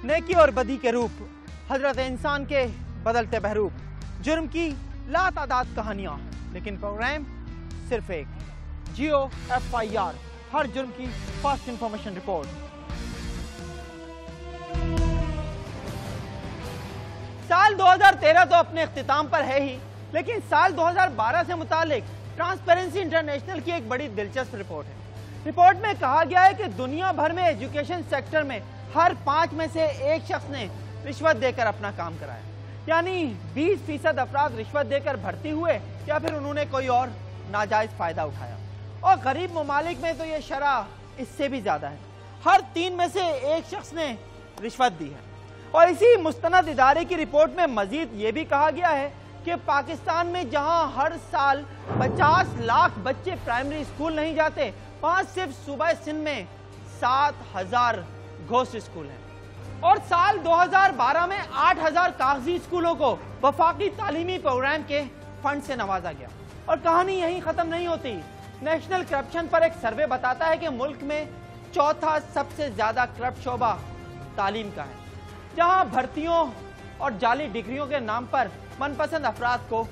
नेकी और बदी के रूप, हजरत इंसान के बदलते बहरूप, जुर्म की लातादाद कहानियां, लेकिन प्रोग्राम सिर्फ एक, जियो FIR, हर जुर्म की फास्ट इंफॉर्मेशन रिपोर्ट। साल 2013 तो अपने इख्तिताम पर है ही, लेकिन साल 2012 से मुतालिक ट्रांसपेरेंसी इंटरनेशनल की एक बड़ी दिलचस्प रिपोर्ट है। रिपोर्ट में कहा गया है कि दुनिया भर में एजुकेशन सेक्टर में हर 5 में से एक शख्स ने रिश्वत देकर अपना काम कराया, यानी 20% अफराद रिश्वत देकर भर्ती हुए या फिर उन्होंने कोई और नाजायज फायदा उठाया। और गरीब ममालिक में तो ये शरह इससे भी ज्यादा है, हर 3 में से एक शख्स ने रिश्वत दी है। और इसी मुस्तनद इदारे की रिपोर्ट में मजीद ये भी कहा गया है कि पाकिस्तान में जहां हर साल 50 लाख बच्चे प्राइमरी स्कूल नहीं जाते, वहां सिर्फ सूबा सिंध में 7000 घोस्ट स्कूल हैं। और साल 2012 में 8000 कागजी स्कूलों को वफाकी तालीमी प्रोग्राम के फंड से नवाजा गया। और कहानी यहीं खत्म नहीं होती। नेशनल करप्शन पर एक सर्वे बताता है कि मुल्क में चौथा सबसे ज्यादा करप्ट शोबा तालीम का है, जहां भर्तियों और जाली डिग्रियों के नाम पर मनपसंद अफराद को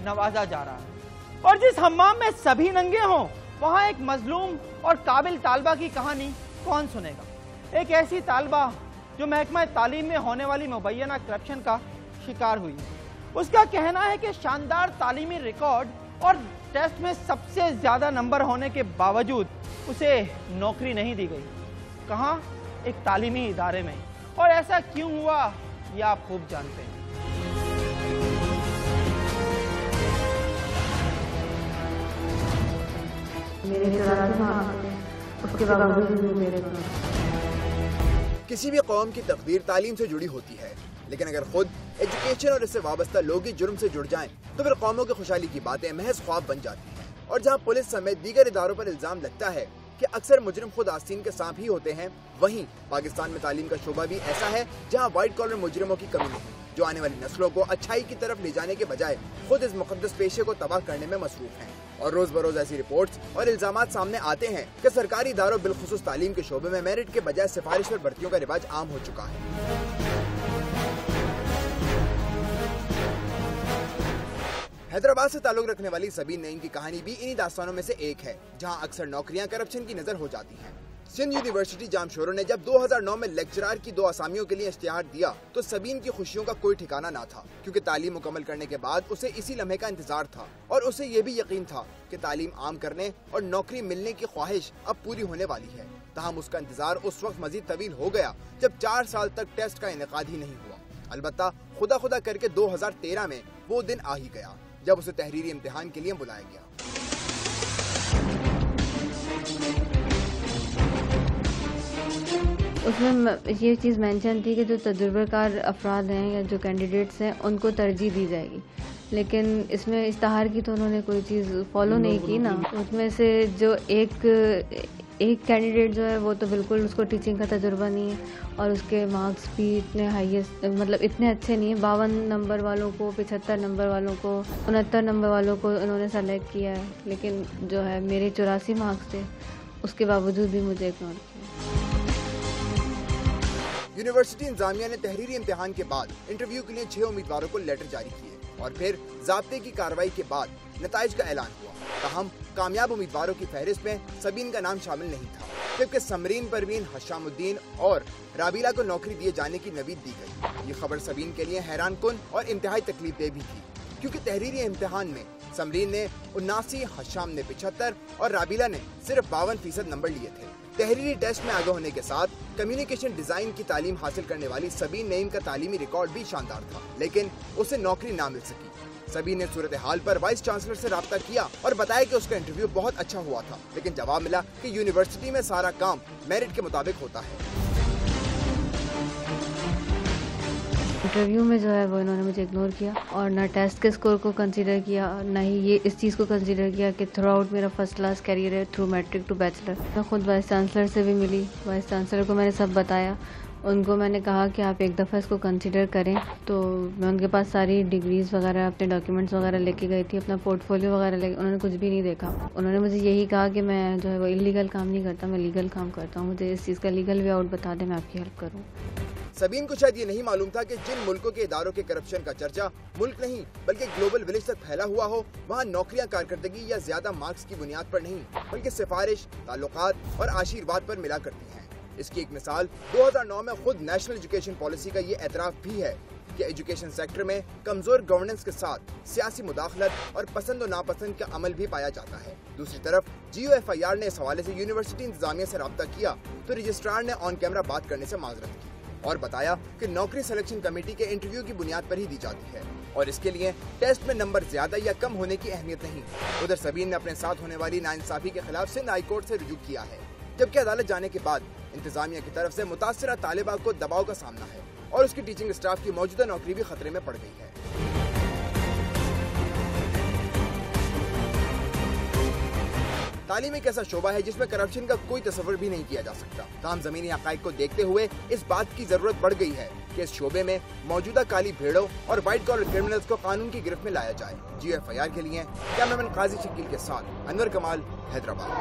नवाजा जा रहा है। और जिस हम्माम में सभी नंगे हों, वहां एक मजलूम और काबिल तालबा की कहानी कौन सुनेगा। एक ऐसी तालबा जो महकमा तालीम में होने वाली मुबैना करप्शन का शिकार हुई। उसका कहना है कि शानदार तालीमी रिकॉर्ड और टेस्ट में सबसे ज्यादा नंबर होने के बावजूद उसे नौकरी नहीं दी गई। कहाँ? एक तालीमी इदारे में। और ऐसा क्यों हुआ ये आप खूब जानते हैं। किसी भी कौम की तकदीर तालीम से जुड़ी होती है, लेकिन अगर खुद एजुकेशन और इससे वाबस्ता लोग ही जुर्म से जुड़ जाएं, तो फिर कौमों की खुशहाली की बातें महज ख्वाब बन जाती हैं। और जहां पुलिस समेत दीगर इदारों पर इल्जाम लगता है कि अक्सर मुजरिम खुद आस्तीन के सांप ही होते हैं, वहीं पाकिस्तान में तालीम का शोबा भी ऐसा है जहां व्हाइट कॉलर मुजरिमों की कमी नहीं, जो आने वाली नस्लों को अच्छाई की तरफ ले जाने के बजाय खुद इस मुकद्दस पेशे को तबाह करने में मसरूफ हैं। और रोज बरोज ऐसी रिपोर्ट्स और इल्जामात सामने आते हैं कि सरकारी इदारों बिलखुसूस तालीम के शोबे में मेरिट के बजाय सिफारिश पर भर्तियों का रिवाज आम हो चुका है। हैदराबाद से ताल्लुक रखने वाली सबीन नईम की कहानी भी इन्हीं दास्तानों में से एक है, जहां अक्सर नौकरियां करप्शन की नजर हो जाती हैं। सिंध यूनिवर्सिटी जामशोरों ने जब 2009 में लेक्चरार की 2 असामियों के लिए इश्तिहार दिया तो सबीन की खुशियों का कोई ठिकाना ना था, क्योंकि तालीम मुकम्मल करने के बाद उसे इसी लम्हे का इंतजार था और उसे ये भी यकीन था कि तालीम आम करने और नौकरी मिलने की ख्वाहिश अब पूरी होने वाली है। ताहम उसका इंतजार उस वक्त मजीद तवील हो गया जब 4 साल तक टेस्ट का इनेकाद ही नहीं हुआ। अलबत्ता खुदा खुदा करके 2013 में वो दिन आ ही गया जब उसे तहरीरी इम्तिहान के लिए बुलाया गया। उसमें ये चीज़ मेंशन थी कि जो तजुर्बेकार अफराद हैं या जो कैंडिडेट्स हैं उनको तरजीह दी जाएगी, लेकिन इसमें इश्तहार की तो उन्होंने कोई चीज़ फॉलो नहीं की ना। उसमें से जो एक कैंडिडेट जो है वो तो बिल्कुल उसको टीचिंग का तजुर्बा नहीं है और उसके मार्क्स भी इतने हाईएस्ट मतलब इतने अच्छे नहीं है। 52 नंबर वालों को, 75 नंबर वालों को, 69 नंबर वालों को उन्होंने सेलेक्ट किया है, लेकिन जो है मेरे 84 मार्क्स थे, उसके बावजूद भी मुझे इग्नोर किया। यूनिवर्सिटी इंतजामिया ने तहरीरी इम्तिहान के बाद इंटरव्यू के लिए 6 उम्मीदवारों को लेटर जारी किए और फिर ज़ाब्ते की कार्रवाई के बाद नताइज का ऐलान हुआ। ताहम कामयाब उम्मीदवारों की फहरिस्त में सबीन का नाम शामिल नहीं था, जबकि समरीन परवीन, हशामुद्दीन और राबीला को नौकरी दिए जाने की नवीद दी गई। ये खबर सबीन के लिए हैरान कुन और इंतहाई तकलीफ दे भी थी, क्योंकि तहरीरी इम्तिहान में समरीन ने 79, हशाम ने 75 और राबीला ने सिर्फ 52% नंबर लिए थे। तहरीरी टेस्ट में आगे होने के साथ कम्युनिकेशन डिजाइन की तालीम हासिल करने वाली सबीन नईम का तालीमी रिकॉर्ड भी शानदार था, लेकिन उसे नौकरी ना मिल सकी। सबीन ने सूरत हाल पर वाइस चांसलर से राब्ता किया और बताया कि उसका इंटरव्यू बहुत अच्छा हुआ था, लेकिन जवाब मिला कि यूनिवर्सिटी में सारा काम मेरिट के मुताबिक होता है। इंटरव्यू में जो है वो इन्होंने मुझे इग्नोर किया और ना टेस्ट के स्कोर को कंसीडर किया, ना ही ये इस चीज़ को कंसीडर किया कि थ्रू आउट मेरा फर्स्ट क्लास कैरियर है थ्रू मैट्रिक टू बैचलर। मैं खुद वाइस चांसलर से भी मिली, वाइस चांसलर को मैंने सब बताया। उनको मैंने कहा कि आप एक दफ़ा इसको कंसीडर करें, तो मैं उनके पास सारी डिग्रीज़ वगैरह, अपने डॉक्यूमेंट्स वगैरह लेके गई थी, अपना पोर्टफोलियो वगैरह लेके। उन्होंने कुछ भी नहीं देखा। उन्होंने मुझे यही कहा कि मैं जो है वो इलीगल काम नहीं करता, मैं लीगल काम करता हूँ, मुझे इस चीज़ का लीगल वे आउट बता दें, मैं आपकी हेल्प करूँ। सबीन को शायद ये नहीं मालूम था कि जिन मुल्कों के इदारों के करप्शन का चर्चा मुल्क नहीं बल्कि ग्लोबल विलेज तक फैला हुआ हो, वहाँ नौकरियाँ कारकर्दगी या ज्यादा मार्क्स की बुनियाद पर नहीं बल्कि सिफारिश, ताल्लुकात और आशीर्वाद पर मिला करती हैं। इसकी एक मिसाल 2009 में खुद नेशनल एजुकेशन पॉलिसी का ये एतराफ भी है कि एजुकेशन सेक्टर में कमजोर गवर्नेंस के साथ सियासी मुदाखलत और पसंद और नापसंद का अमल भी पाया जाता है। दूसरी तरफ GOFIR ने इस हवाले से यूनिवर्सिटी इंतजामिया से राब्ता किया तो रजिस्ट्रार ने ऑन कैमरा बात करने से माजरत की और बताया कि नौकरी सिलेक्शन कमेटी के इंटरव्यू की बुनियाद पर ही दी जाती है और इसके लिए टेस्ट में नंबर ज्यादा या कम होने की अहमियत नहीं। उधर सबीन ने अपने साथ होने वाली नाइंसाफी के खिलाफ सिंध हाई कोर्ट से रुजू किया है, जबकि अदालत जाने के बाद इंतजामिया की तरफ से मुतासरा तालिबा को दबाव का सामना है और उसकी टीचिंग स्टाफ की मौजूदा नौकरी भी खतरे में पड़ गई है। तालीम एक ऐसा शोबा है जिसमें करप्शन का कोई तस्वर भी नहीं किया जा सकता। ताहम जमीनी हक़ाइक़ को देखते हुए इस बात की जरूरत बढ़ गई है कि इस शोबे में मौजूदा काली भेड़ों और व्हाइट कॉलर क्रिमिनल्स को कानून की गिरफ्त में लाया जाए। GOFIR के लिए कैमरामैन काजी शकील के साथ अनवर कमाल, हैदराबाद।